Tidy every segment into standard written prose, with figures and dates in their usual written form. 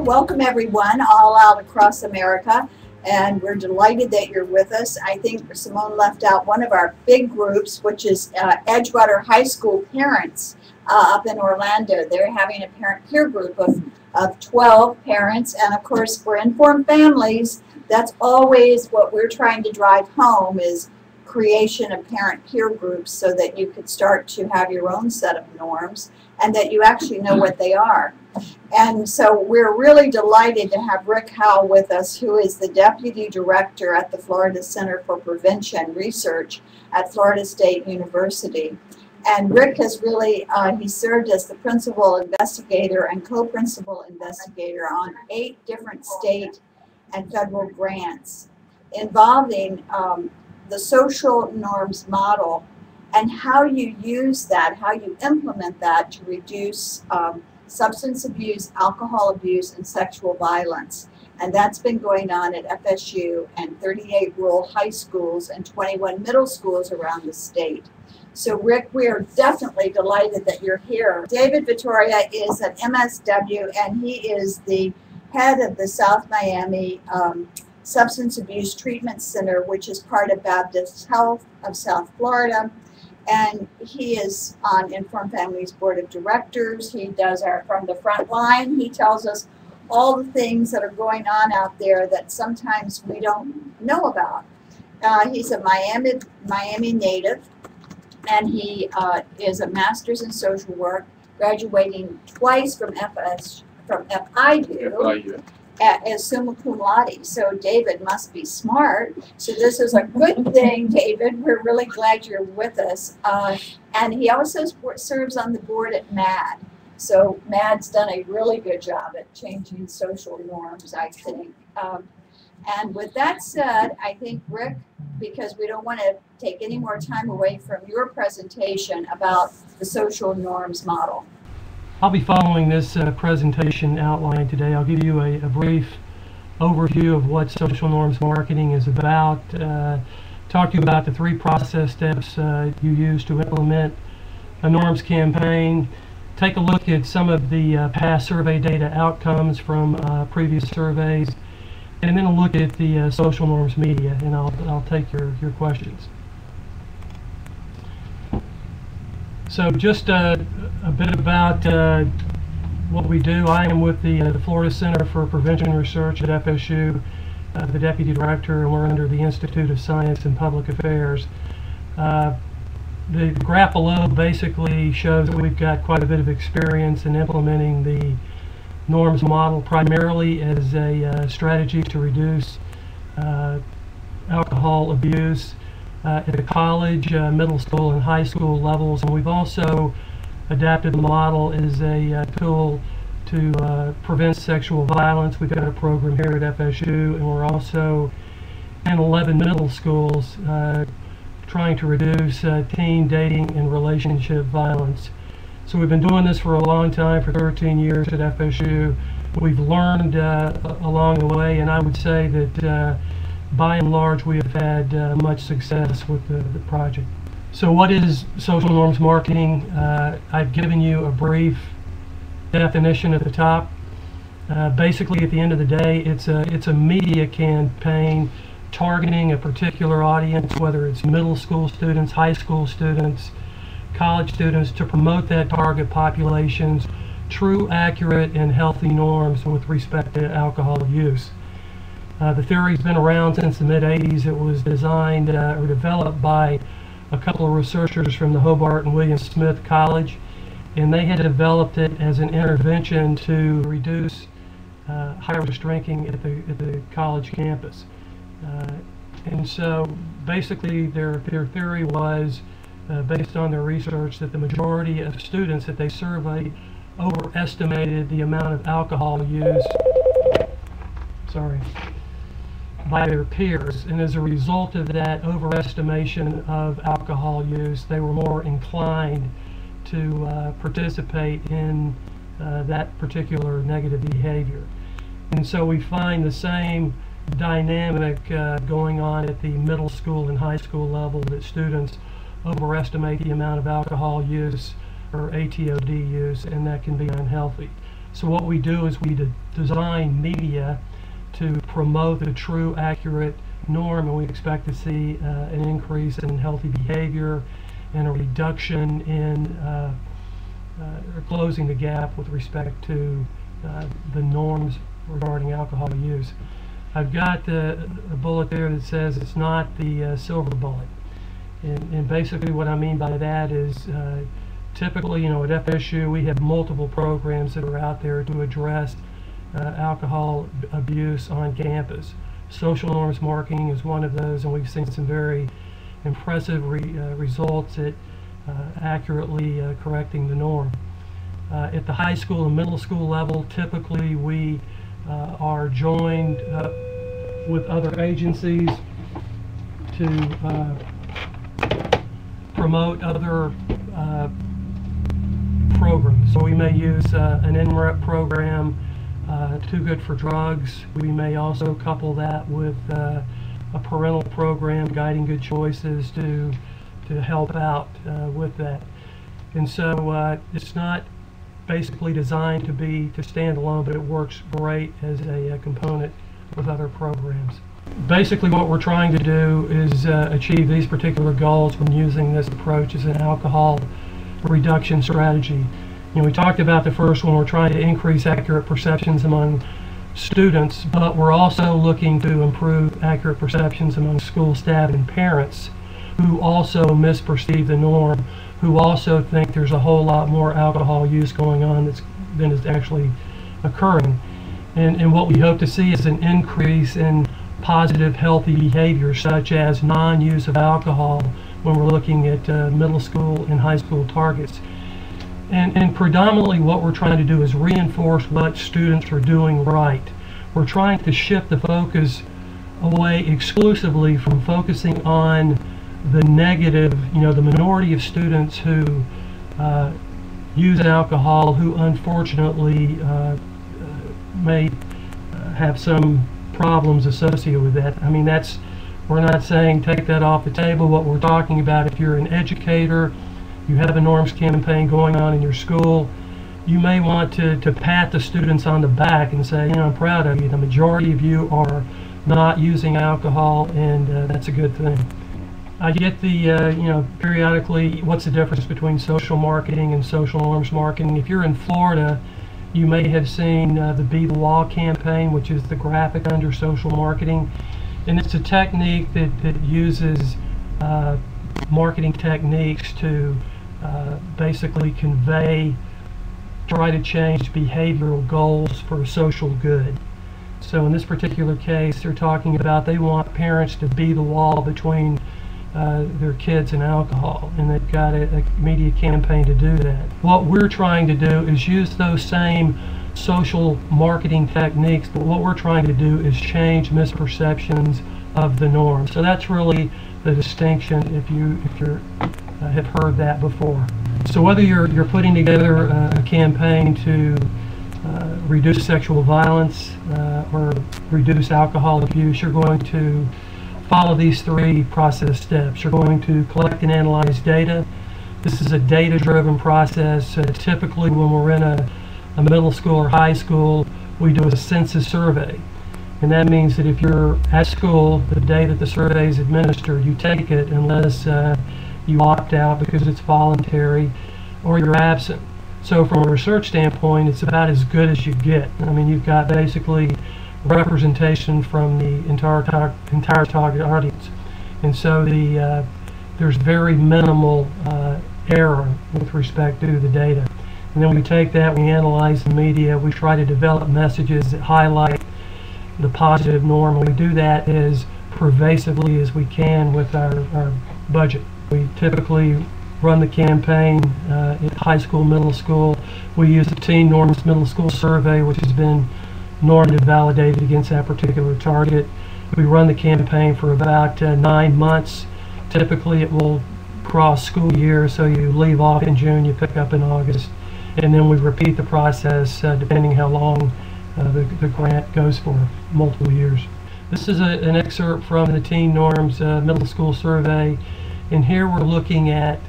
welcome everyone all out across America, and we're delighted that you're with us. I think Simone left out one of our big groups, which is Edgewater High School parents up in Orlando. They're having a parent peer group of 12 parents, and of course for informed families, that's always what we're trying to drive home, is creation of parent peer groups so that you could start to have your own set of norms and that you actually know what they are. And so we're really delighted to have Rick Howell with us, who is the Deputy Director at the Florida Center for Prevention Research at Florida State University. And Rick has really, he served as the principal investigator and co-principal investigator on 8 different state and federal grants involving the social norms model and how you use that, how you implement that to reduce substance abuse, alcohol abuse, and sexual violence. And that's been going on at FSU and 38 rural high schools and 21 middle schools around the state. So Rick, we are definitely delighted that you're here. David Vittoria is an MSW, and he is the head of the South Miami Substance Abuse Treatment Center, which is part of Baptist Health of South Florida. And he is on Informed Families Board of Directors. He does our From the Front Line. He tells us all the things that are going on out there that sometimes we don't know about. He's a Miami native, and he is a master's in social work, graduating twice from FIU. As summa cum laude. So David must be smart. So this is a good thing, David. We're really glad you're with us. And he also serves on the board at MAD. So MAD's done a really good job at changing social norms, I think. And with that said, I think, Rick, because we don't want to take any more time away from your presentation about the social norms model. I'll be following this presentation outline today. I'll give you a brief overview of what social norms marketing is about, talk to you about the 3 process steps you use to implement a norms campaign, take a look at some of the past survey data outcomes from previous surveys, and then a look at the social norms media, and I'll take your questions. So just a bit about what we do. I am with the Florida Center for Prevention Research at FSU, the Deputy Director, and we're under the Institute of Science and Public Affairs. The graph below basically shows that we've got quite a bit of experience in implementing the norms model, primarily as a strategy to reduce alcohol abuse at the college, middle school, and high school levels. And we've also adapted the model as a tool to prevent sexual violence. We've got a program here at FSU, and we're also in 11 middle schools trying to reduce teen dating and relationship violence. So we've been doing this for a long time, for 13 years at FSU. We've learned along the way, and I would say that by and large, we have had much success with the project. So what is social norms marketing? I've given you a brief definition at the top. Basically, at the end of the day, it's a media campaign targeting a particular audience, whether it's middle school students, high school students, college students, to promote that target population's true, accurate, and healthy norms with respect to alcohol use. The theory's been around since the mid-'80s. It was designed or developed by a couple of researchers from the Hobart and William Smith College, and they had developed it as an intervention to reduce high-risk drinking at the college campus. And so basically their theory was, based on their research, that the majority of students that they surveyed overestimated the amount of alcohol used by their peers, and as a result of that overestimation of alcohol use, they were more inclined to participate in that particular negative behavior. And so we find the same dynamic going on at the middle school and high school level, that students overestimate the amount of alcohol use or ATOD use, and that can be unhealthy. So what we do is we design media to promote the true, accurate norm, and we expect to see an increase in healthy behavior and a reduction in or closing the gap with respect to the norms regarding alcohol use. I've got a bullet there that says it's not the silver bullet. And basically what I mean by that is typically, at FSU we have multiple programs that are out there to address alcohol abuse on campus. Social norms marketing is one of those, and we've seen some very impressive results at accurately correcting the norm. At the high school and middle school level, typically we are joined with other agencies to promote other programs. So we may use an NREP program, Too Good for Drugs. We may also couple that with a parental program, Guiding Good Choices, to help out with that. And so it's not basically designed to stand alone, but it works great as a component with other programs. Basically what we're trying to do is achieve these particular goals when using this approach as an alcohol reduction strategy. We talked about the first one. We're trying to increase accurate perceptions among students, but we're also looking to improve accurate perceptions among school staff and parents who also misperceive the norm, who also think there's a whole lot more alcohol use going on than is actually occurring. And what we hope to see is an increase in positive, healthy behaviors such as non-use of alcohol when we're looking at middle school and high school targets. And predominantly what we're trying to do is reinforce what students are doing right. We're trying to shift the focus away exclusively from focusing on the negative, the minority of students who use alcohol, who unfortunately may have some problems associated with that. I mean, we're not saying take that off the table. What we're talking about, if you're an educator, you have a norms campaign going on in your school, you may want to pat the students on the back and say, I'm proud of you. The majority of you are not using alcohol, and that's a good thing. I get the, periodically, what's the difference between social marketing and social norms marketing? If you're in Florida, you may have seen the Be the Law campaign, which is the graphic under social marketing. And it's a technique that uses marketing techniques to basically try to change behavioral goals for social good. So in this particular case, they're talking about they want parents to be the wall between their kids and alcohol, and they've got a media campaign to do that. What we're trying to do is use those same social marketing techniques, but what we're trying to do is change misperceptions of the norm. So that's really the distinction, if you have heard that before. So whether you're putting together a campaign to reduce sexual violence or reduce alcohol abuse, you're going to follow these three process steps. You're going to collect and analyze data. This is a data-driven process. Typically when we're in a middle school or high school, we do a census survey. And that means that if you're at school the day that the survey is administered, you take it unless you opt out because it's voluntary or you're absent. So from a research standpoint, it's about as good as you get. I mean, you've got basically representation from the entire target audience. And so there's very minimal error with respect to the data. And then we take that, we analyze the media, we try to develop messages that highlight the positive norm, and we do that as pervasively as we can with our budget. We typically run the campaign at high school, middle school. We use the Teen Norms Middle School Survey, which has been normative validated against that particular target. We run the campaign for about 9 months. Typically it will cross school year, so you leave off in June, you pick up in August, and then we repeat the process depending how long the grant goes for, multiple years. This is an excerpt from the Teen Norms Middle School Survey, and here we're looking at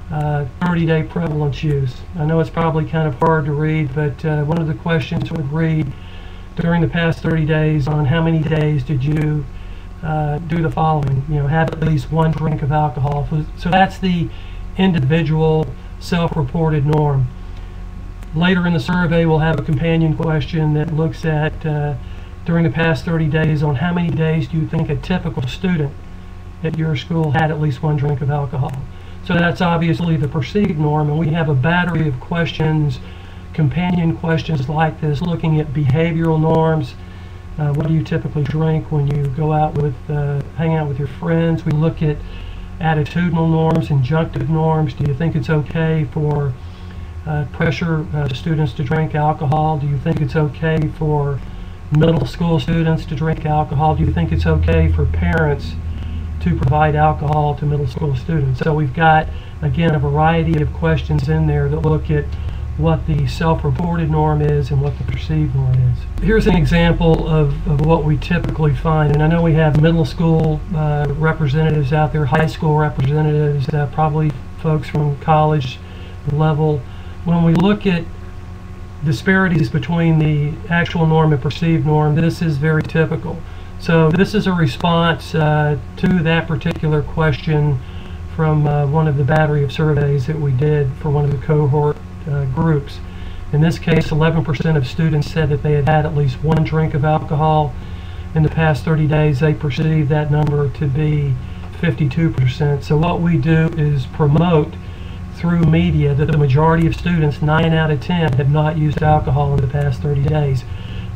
30-day prevalence use. I know it's probably kind of hard to read, but one of the questions would read, during the past 30 days, on how many days did you do the following, have at least one drink of alcohol. So that's the individual self-reported norm. Later in the survey, we'll have a companion question that looks at, during the past 30 days, on how many days do you think a typical student at your school had at least one drink of alcohol. So that's obviously the perceived norm, and we have a battery of questions, companion questions like this, looking at behavioral norms. What do you typically drink when you go out with, hang out with your friends? We look at attitudinal norms, injunctive norms. Do you think it's okay for pressure students to drink alcohol? Do you think it's okay for middle school students to drink alcohol? Do you think it's okay for parents to provide alcohol to middle school students? So we've got, again, a variety of questions in there that look at what the self-reported norm is and what the perceived norm is. Here's an example of what we typically find, and I know we have middle school representatives out there, high school representatives, probably folks from college level. When we look at disparities between the actual norm and perceived norm, this is very typical. So this is a response to that particular question from one of the battery of surveys that we did for one of the cohort groups. In this case, 11% of students said that they had had at least one drink of alcohol in the past 30 days. They perceived that number to be 52%. So what we do is promote through media that the majority of students, 9 out of 10, have not used alcohol in the past 30 days.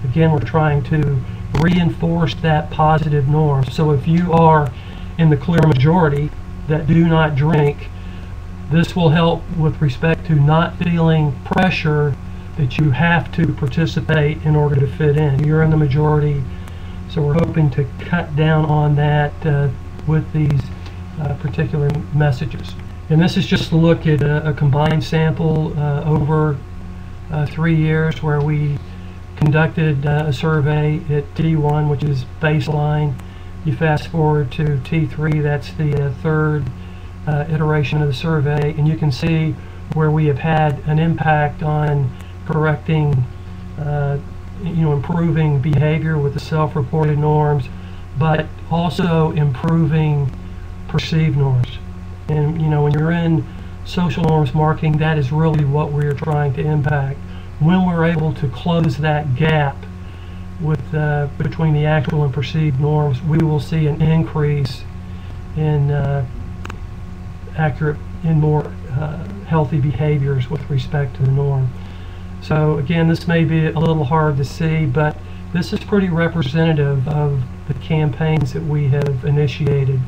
Again, we're trying to reinforce that positive norm. So if you are in the clear majority that do not drink, this will help with respect to not feeling pressure that you have to participate in order to fit in. You're in the majority, so we're hoping to cut down on that with these particular messages. And this is just a look at a combined sample over 3 years, where we conducted a survey at T1, which is baseline. You fast forward to T3, that's the third iteration of the survey, and you can see where we have had an impact on correcting, improving behavior with the self-reported norms, but also improving perceived norms. And when you're in social norms marketing, that is really what we're trying to impact. When we're able to close that gap with between the actual and perceived norms, we will see an increase in more healthy behaviors with respect to the norm. So again, this may be a little hard to see, but this is pretty representative of the campaigns that we have initiated.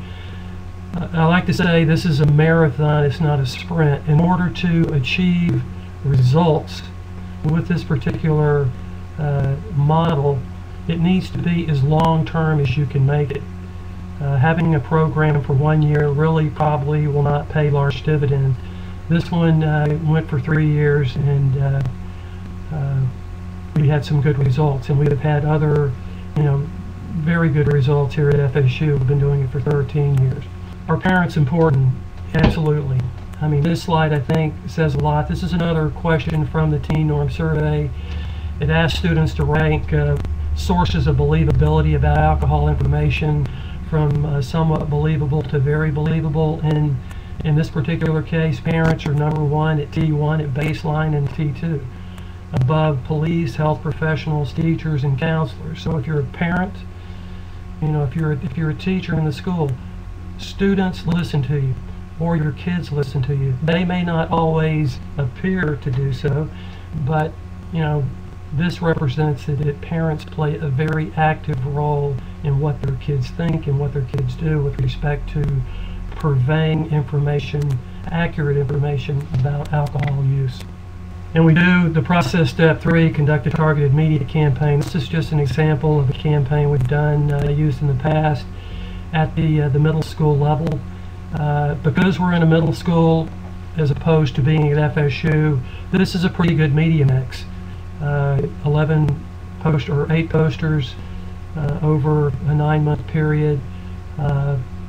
I like to say this is a marathon, it's not a sprint. In order to achieve results with this particular model, it needs to be as long-term as you can make it. Having a program for 1 year really probably will not pay large dividends. This one went for 3 years, and we had some good results, and we have had other, very good results here at FSU. We've been doing it for 13 years. Are parents important? Absolutely. I mean, this slide, I think, says a lot. This is another question from the Teen Norm survey. It asks students to rank sources of believability about alcohol information from somewhat believable to very believable. And in this particular case, parents are number 1 at T1 at baseline and T2. Above police, health professionals, teachers, and counselors. So if you're a parent, if you're a teacher in the school, students listen to you, or your kids listen to you. They may not always appear to do so, but this represents that parents play a very active role in what their kids think and what their kids do with respect to purveying information, accurate information about alcohol use. And we do the process step 3, conduct a targeted media campaign. This is just an example of a campaign we've done, used in the past at the middle school level. Because we're in a middle school as opposed to being at FSU, this is a pretty good media mix. 8 posters over a 9-month period,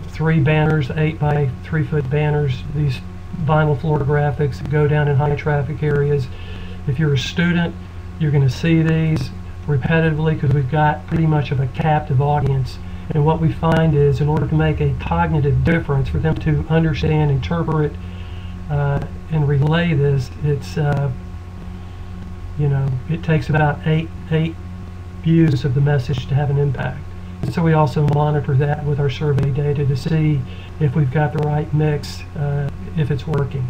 3 banners, 8 by 3 foot banners. These vinyl floor graphics that go down in high traffic areas. If you're a student, you're going to see these repetitively because we've got pretty much of a captive audience. And what we find is, in order to make a cognitive difference, for them to understand, interpret, and relay this, it's it takes about eight views of the message to have an impact. So we also monitor that with our survey data to see if we've got the right mix, if it's working.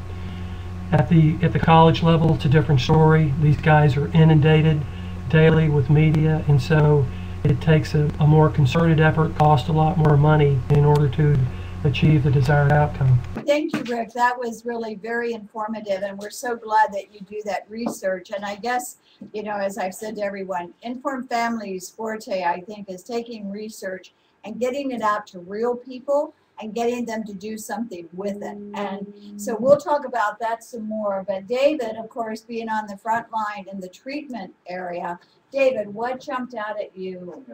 At the college level, it's a different story. These guys are inundated daily with media, and so it takes a more concerted effort, costs a lot more money in order to achieve the desired outcome. Thank you, Rick. That was really very informative, and we're so glad that you do that research. And I guess, as I've said to everyone, Informed Families' forte, I think, is taking research and getting it out to real people and getting them to do something with it. And so we'll talk about that some more. But David, of course, being on the front line in the treatment area, David, what jumped out at you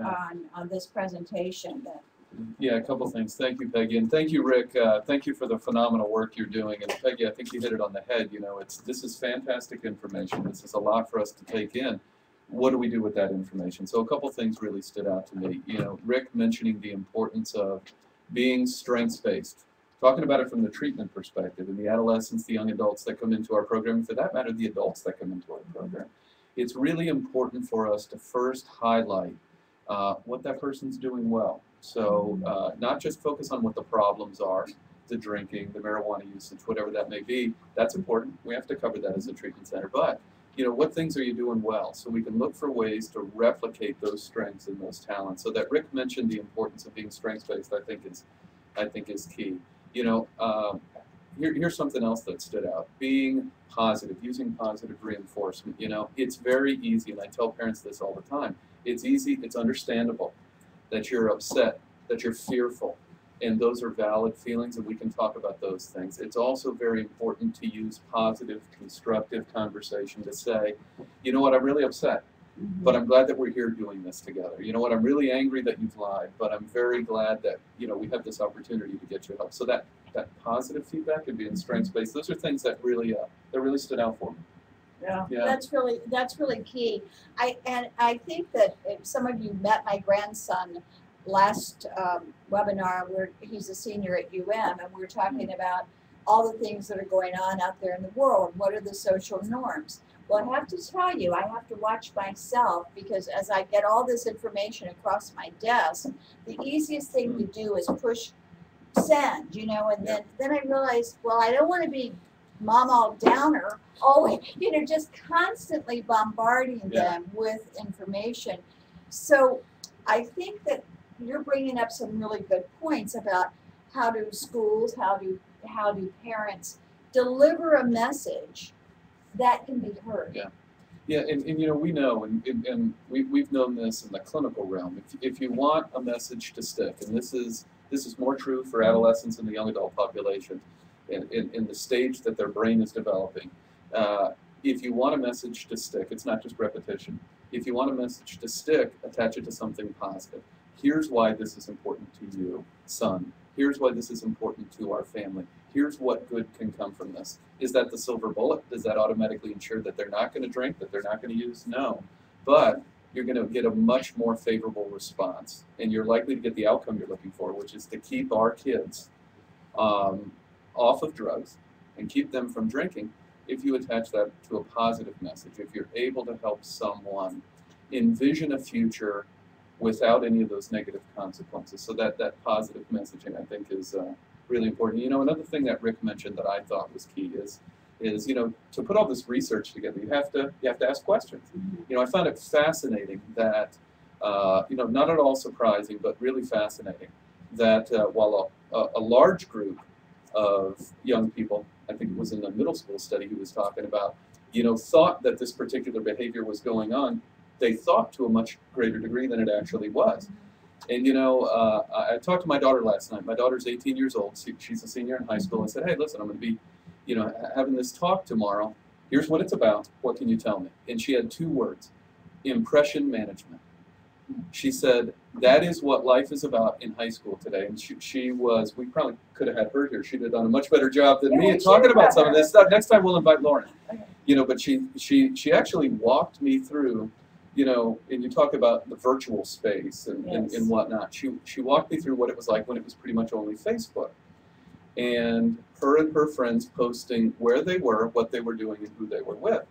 on this presentation? Yeah, a couple things. Thank you, Peggy, and thank you, Rick. Thank you for the phenomenal work you're doing. And Peggy, I think you hit it on the head. This is fantastic information. This is a lot for us to take in. What do we do with that information? So a couple things really stood out to me. Rick mentioning the importance of being strengths-based, talking about it from the treatment perspective, and the adolescents, the young adults that come into our program, and for that matter, the adults that come into our program. It's really important for us to first highlight what that person's doing well. So not just focus on what the problems are, the drinking, the marijuana usage, whatever that may be. That's important. We have to cover that as a treatment center. But what things are you doing well? So we can look for ways to replicate those strengths and those talents. So that Rick mentioned the importance of being strengths-based, I think is key. Here's something else that stood out. Being positive, using positive reinforcement. It's very easy, and I tell parents this all the time. It's easy, it's understandable that you're upset, that you're fearful, and those are valid feelings, and we can talk about those things. It's also very important to use positive, constructive conversation to say, you know what, I'm really upset, but I'm glad that we're here doing this together. You know what, I'm really angry that you've lied, but I'm very glad that, we have this opportunity to get you help. So that positive feedback and being strengths-based, those are things that really stood out for me. Yeah. That's really key. I think that if some of you met my grandson last webinar, where he's a senior at UM, and we're talking about all the things that are going on out there in the world. What are the social norms? Well, I have to tell you, I have to watch myself, because as I get all this information across my desk, the easiest thing to do is push send, and then I realized, well, I don't want to be mom all downer, always, just constantly bombarding them with information. So I think that you're bringing up some really good points about how do schools, how do parents deliver a message that can be heard. Yeah, and we know, and we've known this in the clinical realm. If you want a message to stick, and this is more true for adolescents and the young adult population, in the stage that their brain is developing. If you want a message to stick, it's not just repetition. If you want a message to stick, attach it to something positive. Here's why this is important to you, son. Here's why this is important to our family. Here's what good can come from this. Is that the silver bullet? Does that automatically ensure that they're not going to drink, that they're not going to use? No. But you're going to get a much more favorable response, and you're likely to get the outcome you're looking for, which is to keep our kids off of drugs and keep them from drinking if you attach that to a positive message. If you're able to help someone envision a future without any of those negative consequences. So that positive messaging, I think, is really important. Another thing that Rick mentioned that I thought was key is to put all this research together, you have to ask questions. I found it fascinating that, not at all surprising, but really fascinating that while a large group of young people, I think it was in the middle school study he was talking about, thought that this particular behavior was going on, they thought to a much greater degree than it actually was. And I talked to my daughter last night. My daughter's 18 years old. She's a senior in high school. I said, hey, listen, I'm going to be, having this talk tomorrow. Here's what it's about. What can you tell me? And she had 2 words: impression management. She said, that is what life is about in high school today. And she was, we probably could have had her here. She'd have done a much better job than me at talking about some of this stuff. Next time we'll invite Lauren. Okay. You know, but she actually walked me through, you know, and you talk about the virtual space and whatnot. She walked me through what it was like when it was pretty much only Facebook. And her friends posting where they were, what they were doing, and who they were with.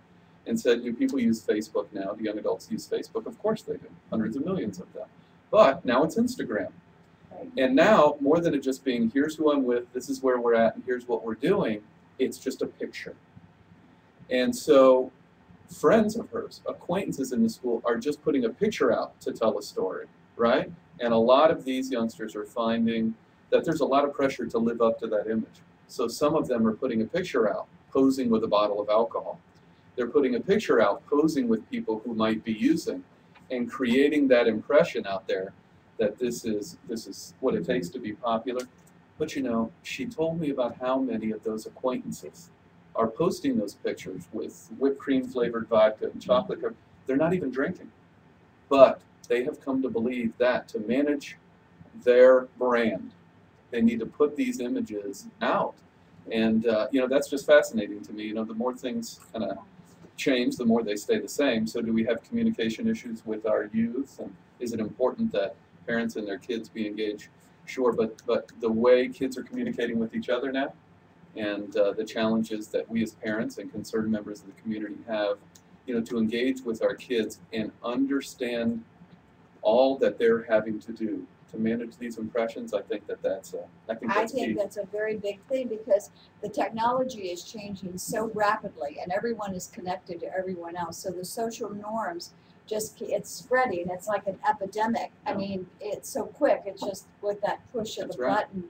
And said, you people use Facebook now, the young adults use Facebook. Of course they do, hundreds of millions of them. But now it's Instagram. Right. And now, more than it just being, here's who I'm with, this is where we're at, and here's what we're doing, it's just a picture. And so friends of hers, acquaintances in the school, are just putting a picture out to tell a story, right? And a lot of these youngsters are finding that there's a lot of pressure to live up to that image. So some of them are putting a picture out, posing with a bottle of alcohol. They're putting a picture out, posing with people who might be using, and creating that impression out there that this is what it takes to be popular. But you know, she told me about how many of those acquaintances are posting those pictures with whipped cream flavored vodka and chocolate. They're not even drinking. But they have come to believe that to manage their brand, they need to put these images out. And you know, that's just fascinating to me. You know, the more things kind of change, the more they stay the same. So do we have communication issues with our youth? And is it important that parents and their kids be engaged? Sure, but the way kids are communicating with each other now, and the challenges that we as parents and concerned members of the community have, you know, to engage with our kids and understand all that they're having to do to manage these impressions, I think that's key. That's a very big thing, because the technology is changing so rapidly and everyone is connected to everyone else. So the social norms it's spreading. It's like an epidemic. I mean, it's so quick. It's just with that push of the button.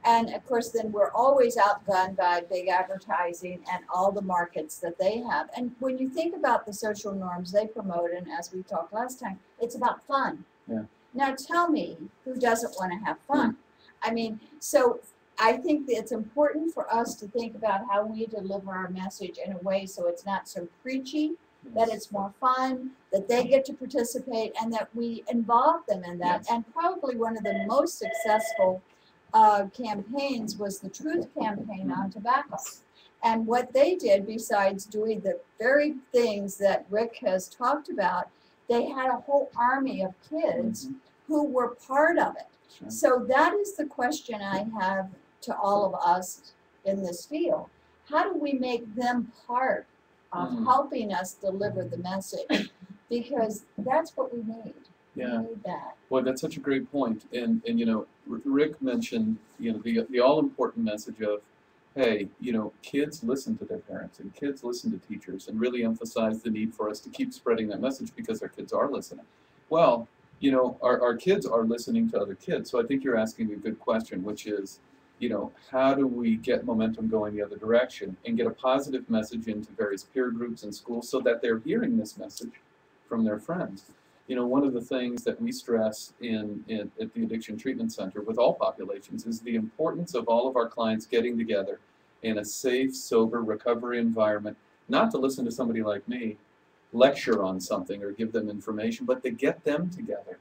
And of course, then we're always outgunned by big advertising and all the markets that they have. And when you think about the social norms they promote, and as we talked last time, it's about fun. Yeah. Now tell me, who doesn't want to have fun? I mean, so I think that it's important for us to think about how we deliver our message in a way so it's not so preachy, that it's more fun, that they get to participate, and that we involve them in that. Yes. And probably one of the most successful campaigns was the Truth campaign on tobacco. And what they did, besides doing the very things that Rick has talked about, they had a whole army of kids who were part of it. Sure. So that is the question I have to all of us in this field. How do we make them part of helping us deliver the message? Because that's what we need. Yeah. We need that. Well, that's such a great point. And you know, Rick mentioned, you know, the all-important message of, hey, you know, kids listen to their parents and kids listen to teachers, and really emphasize the need for us to keep spreading that message because our kids are listening. Well, you know, our kids are listening to other kids. So I think you're asking a good question, which is, you know, how do we get momentum going the other direction and get a positive message into various peer groups and schools so that they're hearing this message from their friends? You know, one of the things that we stress at the Addiction Treatment Center with all populations is the importance of all of our clients getting together in a safe, sober recovery environment, not to listen to somebody like me lecture on something or give them information, but to get them together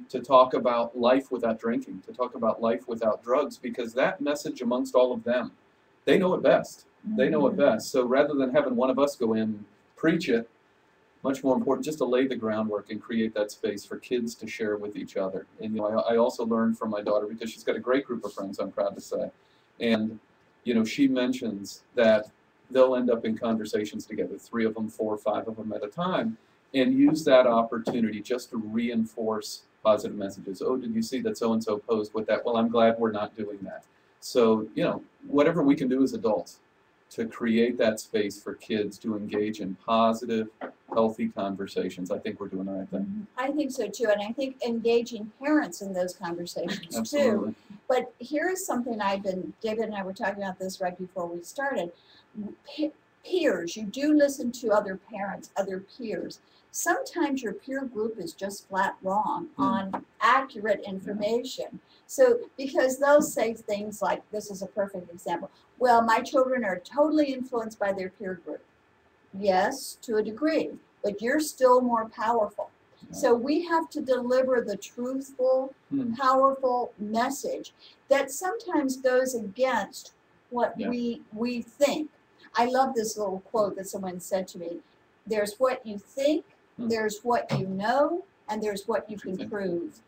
to talk about life without drinking, to talk about life without drugs, because that message amongst all of them, they know it best. They know it best. So rather than having one of us go in and preach it, much more important just to lay the groundwork and create that space for kids to share with each other. And you know, I also learned from my daughter, because she's got a great group of friends, I'm proud to say. And you know, she mentions that they'll end up in conversations together, 3 of them, 4 or 5 of them at a time, and use that opportunity just to reinforce positive messages. Oh, did you see that so-and-so posed with that? Well, I'm glad we're not doing that. So, you know, whatever we can do as adults to create that space for kids to engage in positive, healthy conversations, I think we're doing the right thing. I think so too, and I think engaging parents in those conversations Absolutely. too. But here is something David and I were talking about this right before we started. Peers, you do listen to other parents, other peers. Sometimes your peer group is just flat wrong on accurate information. So, because they'll say things like, this is a perfect example, well, my children are totally influenced by their peer group. Yes, to a degree, but you're still more powerful. So we have to deliver the truthful, powerful message that sometimes goes against what we think. I love this little quote that someone said to me. There's what you think, there's what you know, and there's what you can prove.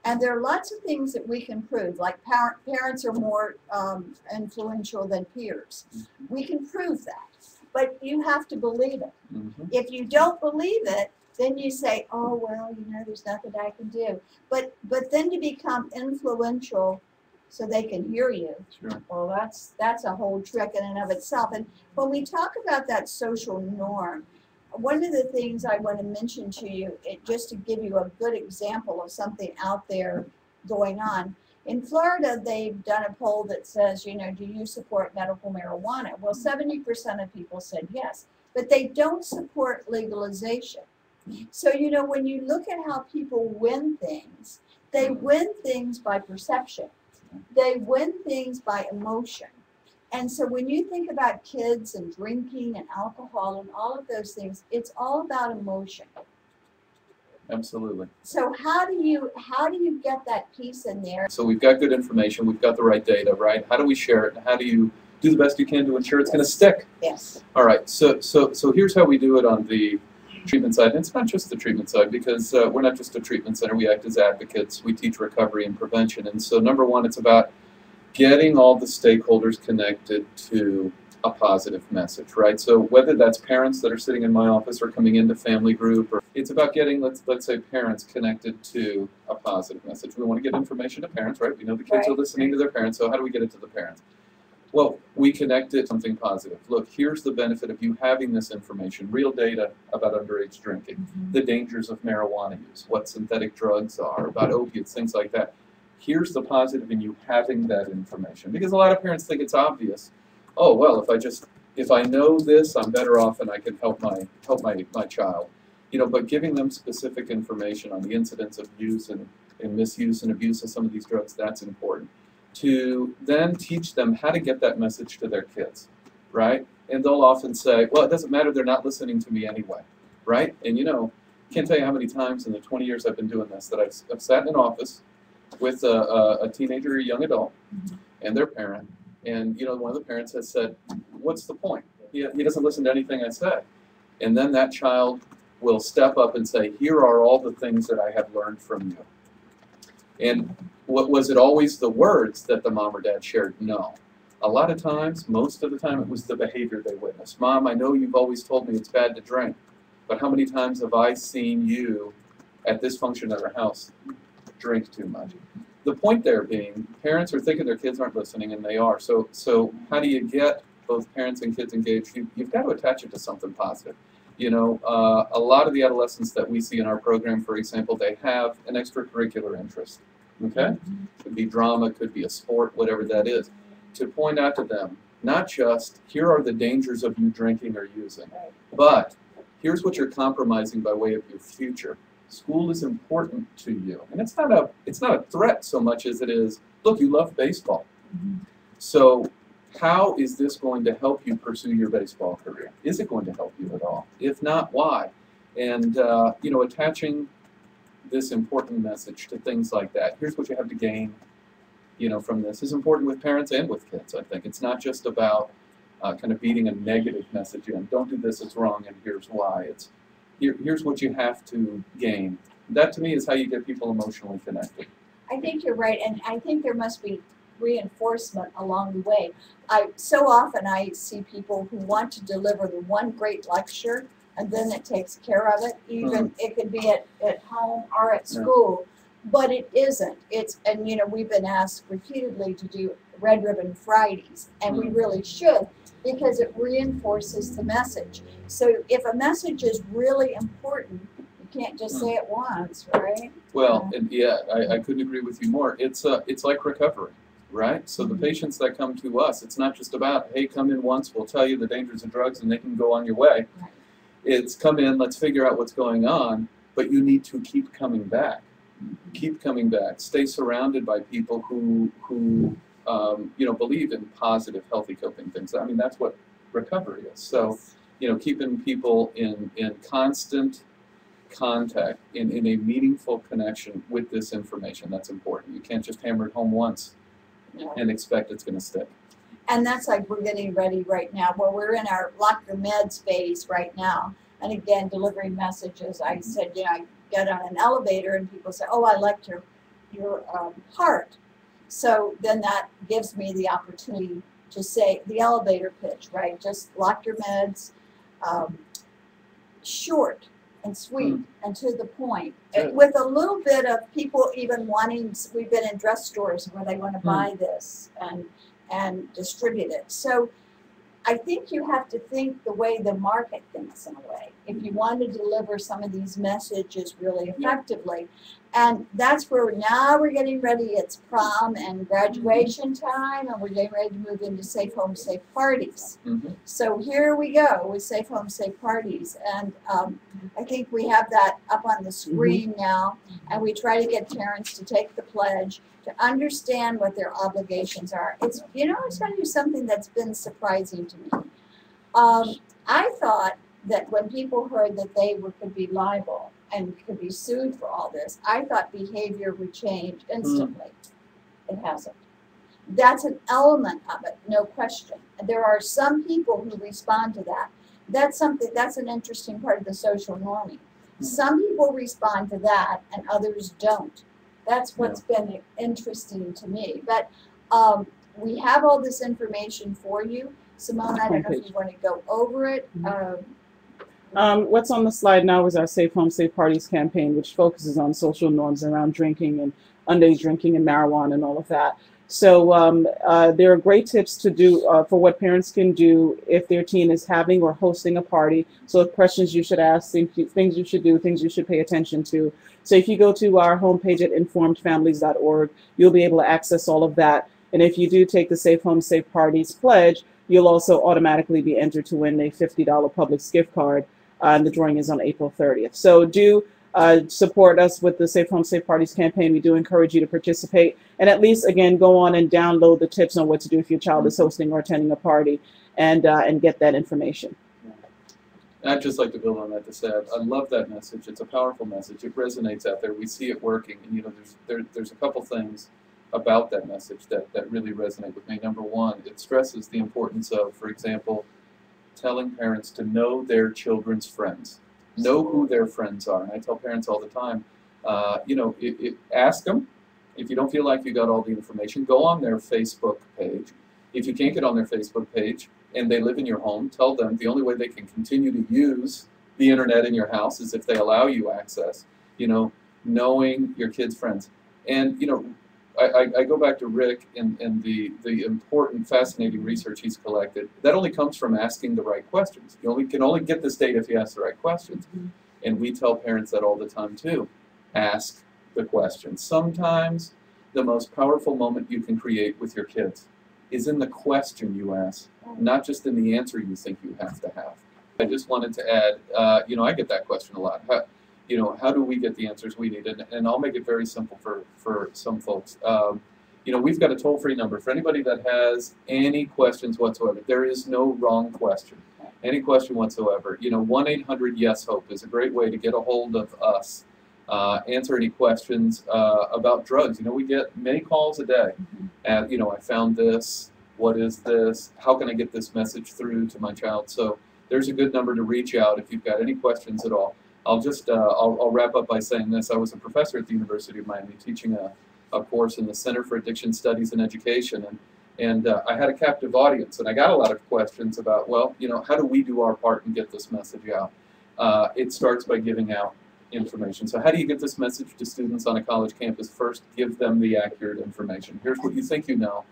And there are lots of things that we can prove, like parents are more influential than peers. We can prove that, but you have to believe it. If you don't believe it, then you say, oh, well, you know, there's nothing I can do. But then you become influential so they can hear you. Sure. Well, that's a whole trick in and of itself. And when we talk about that social norm, one of the things I want to mention to you, just to give you a good example of something out there going on, in Florida, they've done a poll that says, you know, do you support medical marijuana? Well, 70% of people said yes, but they don't support legalization. So, you know, when you look at how people win things, they win things by perception. They win things by emotion. And so when you think about kids and drinking and alcohol and all of those things, it's all about emotion. Absolutely. So how do you get that piece in there? So we've got good information, we've got the right data, right? How do we share it? How do you do the best you can to ensure it's going to stick? Yes. All right. So here's how we do it on the treatment side. And it's not just the treatment side, because we're not just a treatment center. We act as advocates. We teach recovery and prevention. And so number one, it's about getting all the stakeholders connected to a positive message, right? So whether that's parents that are sitting in my office or coming into family group, or it's about getting, let's say, parents connected to a positive message. We want to get information to parents, right? We know the kids are listening to their parents, so how do we get it to the parents? Well, we connect it to something positive. Look, here's the benefit of you having this information, real data about underage drinking, the dangers of marijuana use, what synthetic drugs are, about opiates, things like that. Here's the positive in you having that information. Because a lot of parents think it's obvious. Oh, well, if I know this, I'm better off and I can help my child. You know, but giving them specific information on the incidence of use and misuse and abuse of some of these drugs, that's important. To then teach them how to get that message to their kids, right? And they'll often say, well, it doesn't matter, they're not listening to me anyway, right? And you know, can't tell you how many times in the 20 years I've been doing this that I've sat in an office with a teenager or a young adult and their parent, and you know, one of the parents has said, what's the point? He doesn't listen to anything I say. And then that child will step up and say, here are all the things that I have learned from you. And what was it always the words that the mom or dad shared? No. A lot of times, most of the time, it was the behavior they witnessed. Mom, I know you've always told me it's bad to drink, but how many times have I seen you at this function at our house drink too much? The point there being, parents are thinking their kids aren't listening, and they are. So how do you get both parents and kids engaged? You've got to attach it to something positive. You know, a lot of the adolescents that we see in our program, for example, they have an extracurricular interest. Okay? Could be drama, could be a sport, whatever that is. To point out to them, not just, here are the dangers of you drinking or using, but here's what you're compromising by way of your future. School is important to you. And it's not a threat so much as it is, look, you love baseball. So how is this going to help you pursue your baseball career? Is it going to help you at all? If not, why? And, you know, attaching this important message to things like that. Here's what you have to gain, you know, from this is important with parents and with kids, I think. It's not just about kind of beating a negative message in. Don't do this, it's wrong, and here's why. It's here's what you have to gain. That, to me, is how you get people emotionally connected. I think you're right, and I think there must be reinforcement along the way. So often I see people who want to deliver the one great lecture, and then it takes care of it. Even it could be at home or at school, but it isn't. And you know, we've been asked repeatedly to do Red Ribbon Fridays, and we really should, because it reinforces the message. So if a message is really important, you can't just say it once, right? Well, and yeah, I couldn't agree with you more. It's like recovery, right? So the patients that come to us, it's not just about, hey, come in once, we'll tell you the dangers of drugs, and they can go on your way. Right. It's come in, let's figure out what's going on, but you need to keep coming back. Keep coming back. Stay surrounded by people who you know, believe in positive, healthy coping things. I mean, that's what recovery is. So, you know, keeping people in constant contact in a meaningful connection with this information. That's important. You can't just hammer it home once and expect it's going to stick. And that's like we're getting ready right now. Well, we're in our lock your meds phase right now. And again, delivering messages. I said, I get on an elevator and people say, oh, I liked your heart. So then that gives me the opportunity to say the elevator pitch, right? Just lock your meds, short and sweet and to the point. With a little bit of people even wanting, we've been in dress stores where they want to buy this and distribute it. So I think you have to think the way the market thinks in a way, if you want to deliver some of these messages really effectively. And that's where now we're getting ready. It's prom and graduation time, and we're getting ready to move into safe home, safe parties. So here we go with safe home, safe parties. And I think we have that up on the screen now, and we try to get parents to take the pledge, to understand what their obligations are. It's, I'll tell you something that's been surprising to me. I thought that when people heard that they could be liable and could be sued for all this, I thought behavior would change instantly. It hasn't. That's an element of it, no question. There are some people who respond to that. That's an interesting part of the social norming. Some people respond to that and others don't. That's what's been interesting to me. But we have all this information for you. Simone, I don't know if you want to go over it. What's on the slide now is our Safe Home, Safe Parties campaign, which focuses on social norms around drinking and underage drinking and marijuana and all of that. So there are great tips to do for what parents can do if their teen is having or hosting a party. So questions you should ask, things you should do, things you should pay attention to. So if you go to our homepage at informedfamilies.org, you'll be able to access all of that. And if you do take the Safe Home, Safe Parties pledge, you'll also automatically be entered to win a $50 Publix gift card. And the drawing is on April 30th. So do support us with the Safe Home, Safe Parties campaign. We do encourage you to participate. And at least, again, go on and download the tips on what to do if your child is hosting or attending a party and get that information. I'd just like to build on that to say I love that message. It's a powerful message. It resonates out there. We see it working. And there's a couple things about that message that really resonate with me. Number one, it stresses the importance of, for example, telling parents to know their children's friends, know who their friends are. And I tell parents all the time, ask them. If you don't feel like you got all the information, go on their Facebook page. If you can't get on their Facebook page and they live in your home, tell them the only way they can continue to use the internet in your house is if they allow you access, knowing your kids' friends. And, I go back to Rick and the important, fascinating research he's collected. That only comes from asking the right questions. You can only get this data if you ask the right questions. And we tell parents that all the time too. Ask the questions. Sometimes the most powerful moment you can create with your kids is in the question you ask, not just in the answer you think you have to have. I just wanted to add, I get that question a lot. How do we get the answers we need? And I'll make it very simple for some folks. We've got a toll-free number for anybody that has any questions whatsoever. There is no wrong question. Any question whatsoever. 1-800-YES-HOPE is a great way to get a hold of us. Answer any questions about drugs. We get many calls a day. And, I found this. What is this? How can I get this message through to my child? So there's a good number to reach out if you've got any questions at all. I'll wrap up by saying this. I was a professor at the University of Miami teaching a course in the Center for Addiction Studies and Education, and I had a captive audience, and I got a lot of questions about, how do we do our part and get this message out? It starts by giving out information. So how do you get this message to students on a college campus? First, give them the accurate information. Here's what you think you know.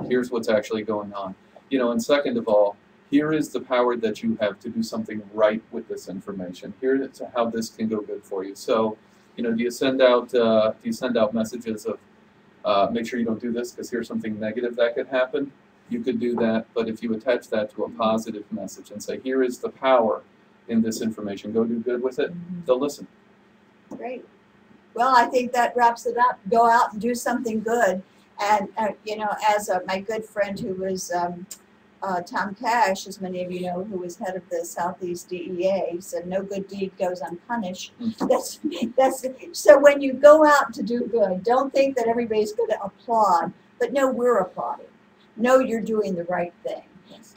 Here's what's actually going on. And second of all, here is the power that you have to do something right with this information. Here's how this can go good for you. So, do you send out messages of make sure you don't do this because here's something negative that could happen? You could do that, but if you attach that to a positive message and say, here is the power in this information, go do good with it, they'll listen. Great. Well, I think that wraps it up. Go out and do something good. And, as my good friend who was Tom Cash, as many of you know, who was head of the Southeast DEA, said no good deed goes unpunished. That's so when you go out to do good, don't think that everybody's going to applaud, but no, we're applauding. No, you're doing the right thing.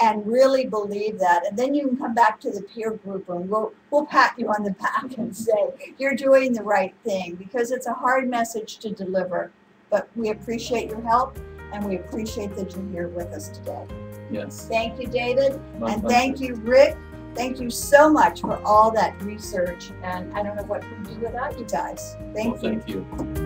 And really believe that, and then you can come back to the peer group and we'll pat you on the back and say you're doing the right thing, because it's a hard message to deliver, but we appreciate your help and we appreciate that you're here with us today. Yes. Thank you, David, and pleasure. thank you, Rick. Thank you so much for all that research, and I don't know what we'd do without you guys. Thank you. Thank you.